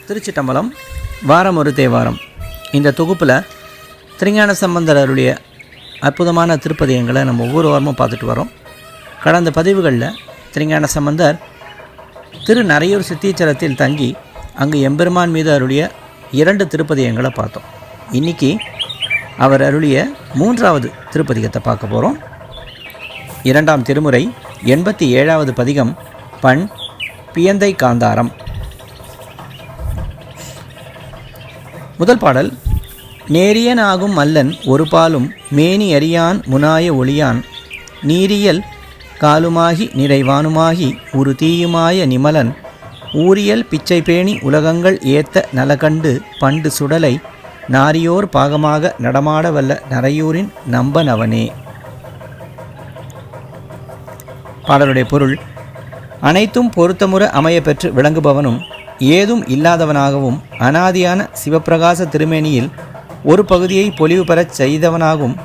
திருச்சிட்டம்பலம் வாரம் ஒரு தேவாரம். இந்த தொகுப்பில் திருஞான சம்பந்தர் அருளிய அற்புதமான திருப்பதிகங்களை நம்ம ஒவ்வொரு வாரமும் பார்த்துட்டு வரோம். கடந்த பதிவுகளில் திருஞான சம்பந்தர் நரையூர் சித்தீச்சரத்தில் தங்கி அங்கு எம்பெருமான் மீது அருளிய 2 திருப்பதிகங்களை பார்த்தோம். இன்றைக்கி அவர் அருளிய 3வது திருப்பதிகத்தை பார்க்க போகிறோம். 2ஆம் திருமுறை 87வது பதிகம், பண் பியந்தை காந்தாரம். முதல் பாடல். நேரியன் ஆகும் மல்லன் ஒரு பாலும் மேனி அறியான் முனாய ஒளியான் நீரியல் காலுமாகி நிறைவானுமாகி ஒரு தீயுமாய நிமலன் ஊரியல் பிச்சை பேணி உலகங்கள் ஏத்த நலகண்டு பண்டு சுடலை நாரியோர் பாகமாக நடமாட வல்ல நரையூரின் நம்பனவனே. பாடலுடைய பொருள். அனைத்தும் பொருத்தமுற அமைய பெற்று விளங்குபவனும் ஏதும் இல்லாதவனாகவும் அனாதியான சிவப்பிரகாச திருமேனியில் ஒரு பகுதியை பொலிவு பெறச் செய்தவனாகவும்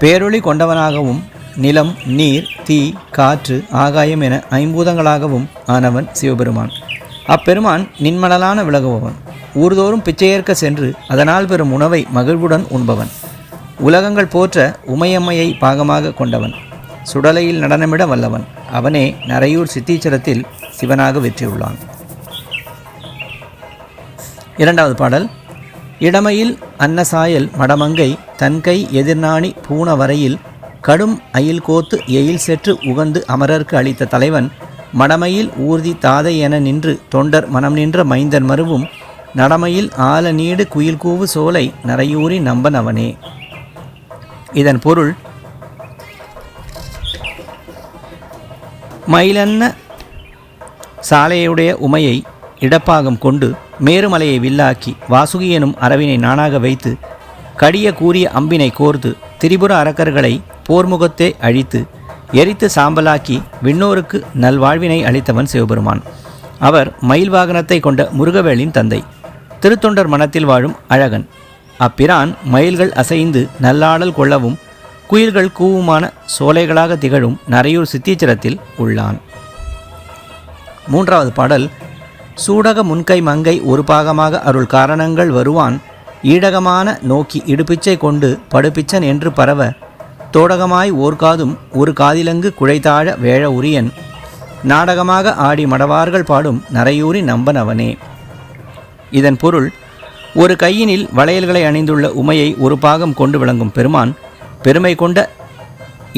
பேரொளி கொண்டவனாகவும் நிலம், நீர், தீ, காற்று, ஆகாயம் என 5 பூதங்களாகவும் ஆனவன் சிவபெருமான். அப்பெருமான் நின்மணலான விலகுபவன். ஊர்தோறும் பிச்சையேற்க சென்று அதனால் பெறும் உணவை மகிழ்வுடன் உண்பவன். உலகங்கள் போற்ற உமையம்மையை பாகமாக கொண்டவன். சுடலையில் நடனமிட வல்லவன். அவனே நரையூர் சித்தீச்சரத்தில் சிவனாக வெற்றியுள்ளான். 2வது பாடல். இடமையில் அன்னசாயல் மடமங்கை தன்கை எதிர்நாணி பூண வரையில் கடும் அயில் கோத்து எயில் செற்று உகந்து அமரர்க்கு அளித்த தலைவன் மடமையில் ஊர்தி தாதை என நின்று தொண்டர் மனம் நின்ற மைந்தன் மருவும் நடமையில் ஆல நீடு குயில் கூவு சோலை நரையூரி நம்பன் அவனே. இதன் பொருள். மயிலன்ன சாலையுடைய உமையை இடப்பாகம் கொண்டு மேருமலையை வில்லாக்கி வாசுகி எனும் அரவினை நானாக வைத்து கடிய கூறிய அம்பினை கோர்த்து திரிபுர அரக்கர்களை போர்முகத்தே அழித்து எரித்து சாம்பலாக்கி விண்ணோருக்கு நல்வாழ்வினை அளித்தவன் சிவபெருமான். அவர் மயில் வாகனத்தை கொண்ட முருகவேளின் தந்தை. திருத்தொண்டர் மனத்தில் வாழும் அழகன். அப்பிரான் மயில்கள் அசைந்து நல்லாடல் கொள்ளவும் குயில்கள் கூவுமான சோலைகளாக திகழும் நரையூர் சித்தீச்சரத்தில் உள்ளான். 3வது பாடல். சூடக முன்கை மங்கை ஒரு பாகமாக அருள் காரணங்கள் வருவான் ஈடகமான நோக்கி இடுபிச்சை கொண்டு படுபிச்சன் என்று பரவ தோடகமாய் ஓர்காதும் ஒரு காதிலங்கு குழைத்தாழ வேழ உரியன் நாடகமாக ஆடி மடவார்கள் பாடும் நரையூரி நம்பன் அவனே. இதன் பொருள். ஒரு கையினில் வளையல்களை அணிந்துள்ள உமையை ஒரு பாகம் கொண்டு விளங்கும் பெருமான் பெருமை கொண்ட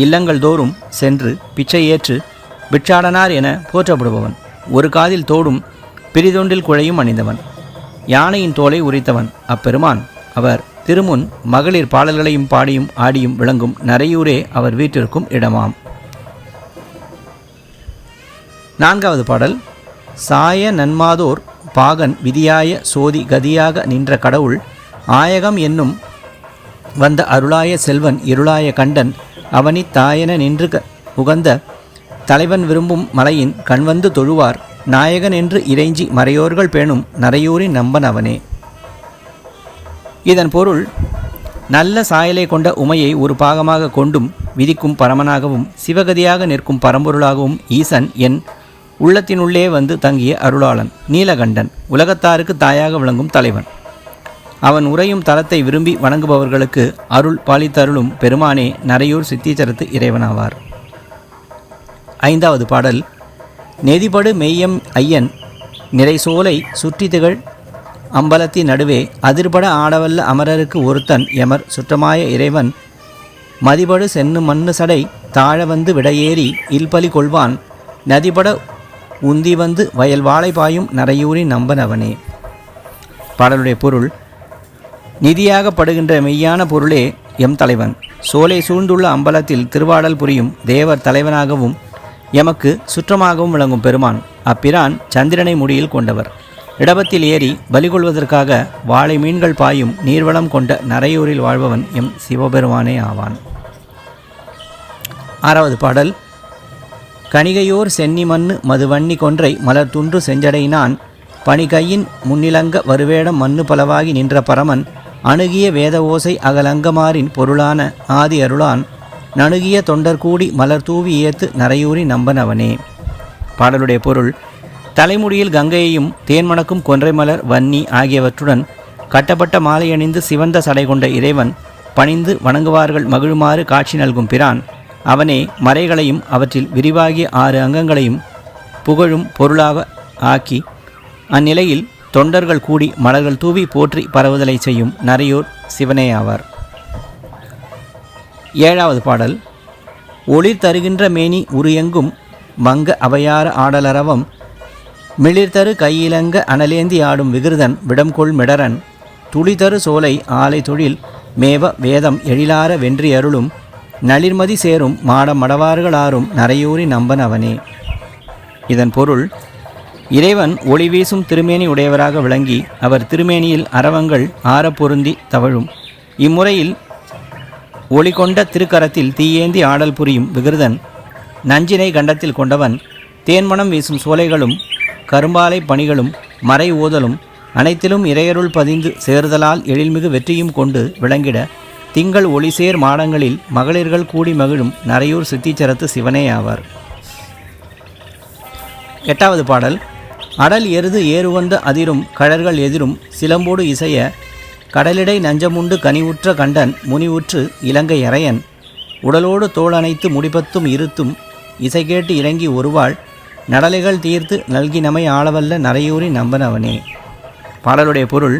இல்லங்கள் தோறும் சென்று பிச்சை ஏற்று பிட்சாடனார் என போற்றப்படுபவன். ஒரு காதில் தோடும் பிரிதொண்டில் குழையும் அணிந்தவன். யானையின் தோலை உரித்தவன் அப்பெருமான். அவர் திருமுன் மகளிர் பாடல்களையும் பாடியும் ஆடியும் விளங்கும் நரையூரே அவர் வீட்டிற்கும் இடமாம். 4வது பாடல். சாய நன்மாதோர் பாகன் விதியாய சோதி கதியாக நின்ற கடவுள் ஆயகம் என்னும் வந்த அருளாய செல்வன் இருளாய கண்டன் அவனி தாயன நின்று உகந்த தலைவன் விரும்பும் மலையின் கண்வந்து தொழுவார் நாயகன் என்று இறைஞ்சி மறையோர்கள் பேணும் நரையூரின் நம்பன் அவனே. இதன் பொருள். நல்ல சாயலை கொண்ட உமையை ஒரு பாகமாக கொண்டும் விதிக்கும் பரமனாகவும் சிவகதியாக நிற்கும் பரம்பொருளாகவும் ஈசன் என் உள்ளத்தினுள்ளே வந்து தங்கிய அருளாளன் நீலகண்டன் உலகத்தாருக்கு தாயாக விளங்கும் தலைவன். அவன் உறையும் தலத்தை விரும்பி வணங்குபவர்களுக்கு அருள் பாலித்தருளும் பெருமானே நரையூர் சித்தீச்சரத்து இறைவனாவார். 5வது பாடல். நெதிபடு மெய்யம் ஐயன் நிறைசோலை சுற்றி திகழ் அம்பலத்தின் நடுவே அதிர்பட ஆடவல்ல அமரருக்கு ஒருத்தன் எமர் சுற்றமாய இறைவன் மதிபடு சென்னு மண்ணு சடை தாழ வந்து விடையேறி இல்பலி கொள்வான் நதிபட உந்தி வந்து வயல் வாழை பாயும் நரையூரி நம்பன் அவனே. பாடலுடைய பொருள். நிதியாகப்படுகின்ற மெய்யான பொருளே எம் தலைவன். சோலை சூழ்ந்துள்ள அம்பலத்தில் திருவாடல் புரியும் தேவர் தலைவனாகவும் எமக்கு சுற்றமாகவும் விளங்கும் பெருமான். அப்பிரான் சந்திரனை முடியில் கொண்டவர். இடபத்தில் ஏறி பலி கொள்வதற்காக வாழை மீன்கள் பாயும் நீர்வளம் கொண்ட நரையூரில் வாழ்பவன் எம் சிவபெருமானே ஆவான். 6வது பாடல். கணிகையோர் சென்னி மண்ணு மதுவன்னி கொன்றை மலர் துன்று செஞ்சடையினான் பணிகையின் முன்னிலங்க வருவேடம் மண்ணு பலவாகி நின்ற பரமன் அணுகிய வேத ஓசை அகலங்கமாரின் பொருளான ஆதி அருளான் நணுகிய தொண்டர் கூடி மலர் தூவி ஏத்து நரையூரி நம்பன் அவனே. பாடலுடைய பொருள். தலைமுடியில் கங்கையையும் தேன்மணக்கும் கொன்றைமலர் வன்னி ஆகியவற்றுடன் கட்டப்பட்ட மாலை அணிந்து சிவந்த சடை கொண்ட இறைவன் பணிந்து வணங்குவார்கள் மகிழுமாறு காட்சி நல்கும் பிரான் அவனே மறைகளையும் அவற்றில் விரிவாகிய 6 அங்கங்களையும் புகழும் பொருளாக ஆக்கி அந்நிலையில் தொண்டர்கள் கூடி மலர்கள் தூவி போற்றி பரவுதலை செய்யும் நரையூர் சிவனே ஆவார். 7வது பாடல். ஒளிர் தருகின்ற மேனி உரியெங்கும் மங்க அவையார ஆடலரவம் மிளிர்தரு கையிலங்க அனலேந்தி ஆடும் விகிருதன் விடம்கொள் மிடரன் துளிதரு சோலை ஆலை தொழில் மேவ வேதம் எழிலார வென்றி அருளும் நளிர்மதி சேரும் மாடம் மடவார்களாரும் நரையூரி நம்பன் அவனே. இதன் பொருள், இறைவன் ஒளி வீசும் திருமேனி உடையவராக விளங்கி அவர் திருமேனியில் அரவங்கள் ஆறப்பொருந்தி தவழும். இம்முறையில் ஒளி கொண்ட திருக்கரத்தில் தீயேந்தி ஆடல் புரியும் விகிருதன் நஞ்சினை கண்டத்தில் கொண்டவன் தேன்மணம் வீசும் சோலைகளும் கரும்பாலை பணிகளும் மறை ஓதலும் அனைத்திலும் இறையருள் பதிந்து சேர்தலால் எழில்மிகு வெற்றியும் கொண்டு விளங்கிட திங்கள் ஒளிசேர் மாடங்களில் மகளிர்கள் கூடி மகிழும் நரையூர் சித்திச்சரத்து சிவனே ஆவார். 8வது பாடல். அடல் எருது ஏறுவந்த அதிரும் கழல்கள் எதிரும் சிலம்போடு இசைய கடலிடை நஞ்சமுண்டு கனிவுற்ற கண்டன் முனிவுற்று இலங்கை அரையன் உடலோடு தோள் அணைத்து முடிபத்தும் இருத்தும் இசை கேட்டு இறங்கி ஒருவாள் நடலைகள் தீர்த்து நல்கினமை ஆளவல்ல நரையூரி நம்பனவனே. பாடலுடைய பொருள்,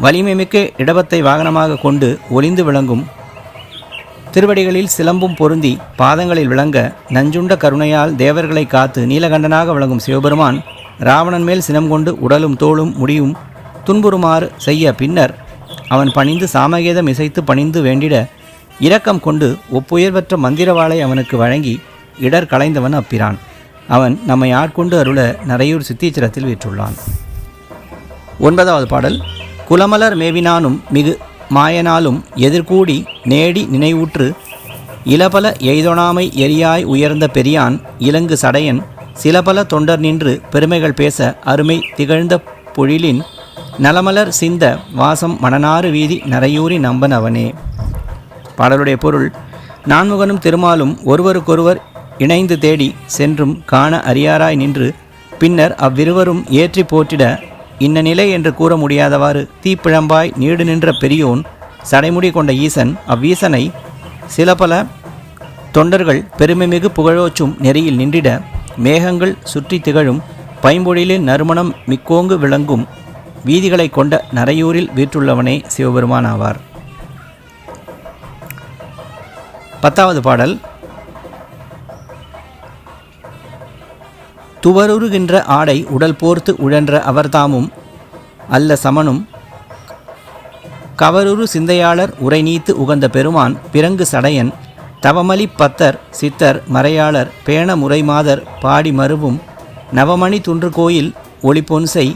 வலிமைமிக்க இடபத்தை வாகனமாக கொண்டு ஒளிந்து விளங்கும் திருவடிகளில் சிலம்பும் பொருந்தி பாதங்களில் விளங்க நஞ்சுண்ட கருணையால் தேவர்களை காத்து நீலகண்டனாக விளங்கும் சிவபெருமான் ராவணன் மேல் சினம் கொண்டு உடலும் தோளும் முடியும் துன்புறுமாறு செய்ய பின்னர் அவன் பணிந்து சாமகேதம் இசைத்து பணிந்து வேண்டிட இரக்கம் கொண்டு ஒப்புயர்வற்ற மந்திரவாளை அவனுக்கு வழங்கி இடர் களைந்தவன் அப்பிரான். அவன் நம்மை ஆட்கொண்டு அருள நரையூர் சித்தீச்சரத்தில் வீற்றுள்ளான். 9வது பாடல். குலமலர் மேவினானும் மிகு மாயனாலும் எதிர்கூடி நேடி நினைவுற்று இளபல எய்தொணாமை எரியாய் உயர்ந்த பெரியான் இலங்கு சடையன் சிலபல தொண்டர் நின்று பெருமைகள் பேச அருமை திகழ்ந்த பொழிலின் நலமலர் சிந்த வாசம் மணனாறு வீதி நரையூரி நம்பன் அவனே. பாடலுடைய பொருள், நான்முகனும் திருமாலும் ஒருவருக்கொருவர் இணைந்து தேடி சென்றும் காண அறியாராய் நின்று பின்னர் அவ்விருவரும் ஏற்றி போற்றிட இன்ன நிலை என்று கூற முடியாதவாறு தீப்பிழம்பாய் நீடு நின்ற பெரியோன் சடைமுடி கொண்ட ஈசன் அவ்வீசனை சில பல தொண்டர்கள் பெருமைமிகு புகழோச்சும் நெறியில் நின்றிட மேகங்கள் சுற்றி திகழும் பைம்பொழிலின் நறுமணம் மிக்கோங்கு விளங்கும் வீதிகளை கொண்ட நரையூரில் வீற்றுள்ளவனே சிவபெருமான் ஆவார். 10வது பாடல். துவருகின்ற ஆடை உடல் போர்த்து உழன்ற அவர்தாமும் அல்ல சமனும் கவருரு சிந்தையாளர் உரை நீத்து உகந்த பெருமான் பிறங்கு சடையன் தவமலி பத்தர் சித்தர் மறையாளர் பேண முறைமாதர் பாடி மருவும் நவமணி துன்று கோயில் ஒளிபொன்சை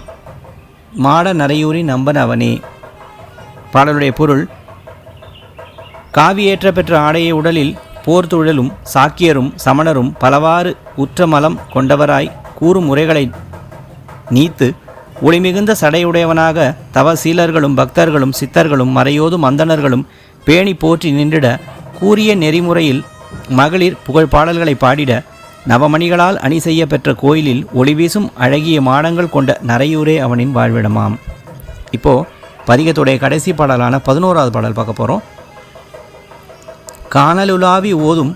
மாட நரையூரி நம்பன் அவனே. பாடலுடைய பொருள், காவியேற்ற பெற்ற ஆடையை உடலில் போர்த்துழலும் சாக்கியரும் சமணரும் பலவாறு உற்றமலம் கொண்டவராய் கூறும் முறைகளை நீத்து ஒளிமிகுந்த சடையுடையவனாக தவசீலர்களும் பக்தர்களும் சித்தர்களும் மறையோதும் அந்தணர்களும் பேணி போற்றி நின்றிட கூறிய நெறிமுறையில் மகளிர் புகழ் பாடல்களை பாடிட நவமணிகளால் அணி செய்ய பெற்ற கோயிலில் ஒளிவீசும் அழகிய மாடங்கள் கொண்ட நரையூரே அவனின் வாழ்விடமாம். இப்போது பதிகத்துடைய கடைசி பாடலான 11வது பாடல் பார்க்க போகிறோம். காணலுலாவி ஓதும்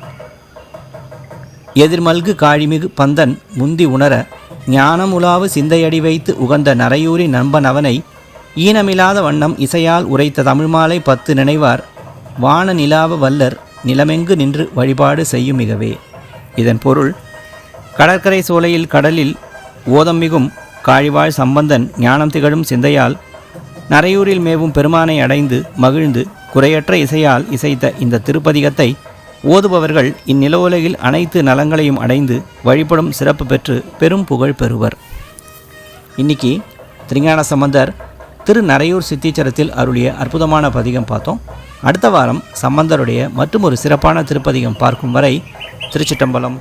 எதிர்மல்கு காழிமிகு பந்தன் முந்தி உணர ஞானமுலாவு சிந்தையடி வைத்து உகந்த நரையூரி நண்பன் அவனை ஈனமில்லாத வண்ணம் இசையால் உரைத்த தமிழ்மாலை 10 நினைவார் வான நிலாவ வல்லர் நிலமெங்கு நின்று வழிபாடு செய்யும் மிகவே. இதன் பொருள், கடற்கரை சோலையில் கடலில் ஓதம் மிகும் காழிவாழ் சம்பந்தன் ஞானம் திகழும் சிந்தையால் நரையூரில் மேவும் பெருமானை அடைந்து மகிழ்ந்து குறையற்ற இசையால் இசைத்த இந்த திருப்பதிகத்தை ஓதுபவர்கள் இந்நில உலகில் அனைத்து நலங்களையும் அடைந்து வழிபடும் சிறப்பு பெற்று பெரும் புகழ் பெறுவர். இன்னைக்கு திருஞான சம்பந்தர் திரு நரையூர் சித்தீச்சரத்தில் அருளிய அற்புதமான பதிகம் பார்த்தோம். அடுத்த வாரம் சம்பந்தருடைய மற்றும் ஒரு சிறப்பான திருப்பதிகம் பார்க்கும் வரை திருச்சிட்டம்பலம்.